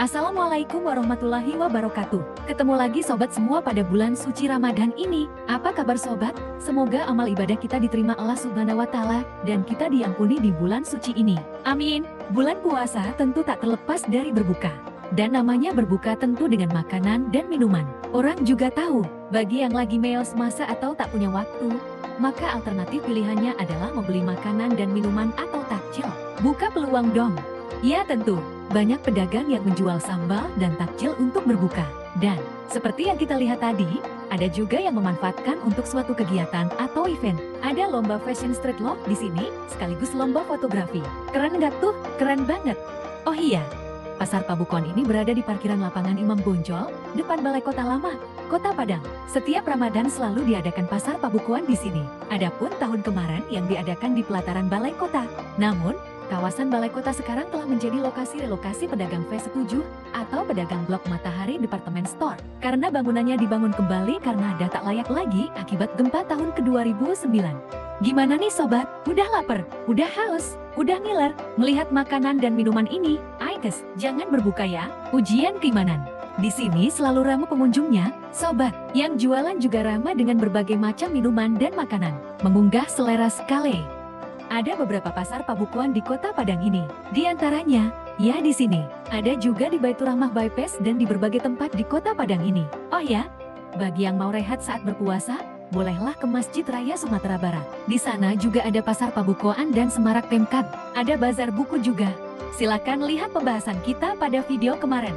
Assalamualaikum warahmatullahi wabarakatuh. Ketemu lagi sobat semua pada bulan suci Ramadan ini. Apa kabar sobat? Semoga amal ibadah kita diterima Allah Subhanahu wa Ta'ala dan kita diampuni di bulan suci ini. Amin. Bulan puasa tentu tak terlepas dari berbuka. Dan namanya berbuka tentu dengan makanan dan minuman. Orang juga tahu, bagi yang lagi meos masa atau tak punya waktu, maka alternatif pilihannya adalah membeli makanan dan minuman atau takjil. Buka peluang dong. Ya tentu, banyak pedagang yang menjual sambal dan takjil untuk berbuka. Dan, seperti yang kita lihat tadi, ada juga yang memanfaatkan untuk suatu kegiatan atau event. Ada lomba fashion street loh di sini, sekaligus lomba fotografi. Keren nggak tuh? Keren banget. Oh iya, Pasar Pabukon ini berada di parkiran lapangan Imam Bonjol, depan Balai Kota Lama, Kota Padang. Setiap Ramadan selalu diadakan Pasar Pabukon di sini. Adapun tahun kemarin yang diadakan di pelataran Balai Kota. Namun, kawasan Balai Kota sekarang telah menjadi lokasi relokasi pedagang V7 atau pedagang blok Matahari Department Store. Karena bangunannya dibangun kembali karena ada tak layak lagi akibat gempa tahun ke-2009. Gimana nih sobat? Udah lapar? Udah haus? Udah ngiler? Melihat makanan dan minuman ini? Aikes, jangan berbuka ya. Ujian keimanan. Di sini selalu ramah pengunjungnya, sobat. Yang jualan juga ramah dengan berbagai macam minuman dan makanan. Mengunggah selera sekali. Ada beberapa pasar Pabukon di Kota Padang ini. Di antaranya, ya di sini. Ada juga di Baitur Rahmah Bypass dan di berbagai tempat di Kota Padang ini. Oh ya, bagi yang mau rehat saat berpuasa, bolehlah ke Masjid Raya Sumatera Barat. Di sana juga ada pasar Pabukon dan Semarak Pemkab. Ada bazar buku juga. Silakan lihat pembahasan kita pada video kemarin.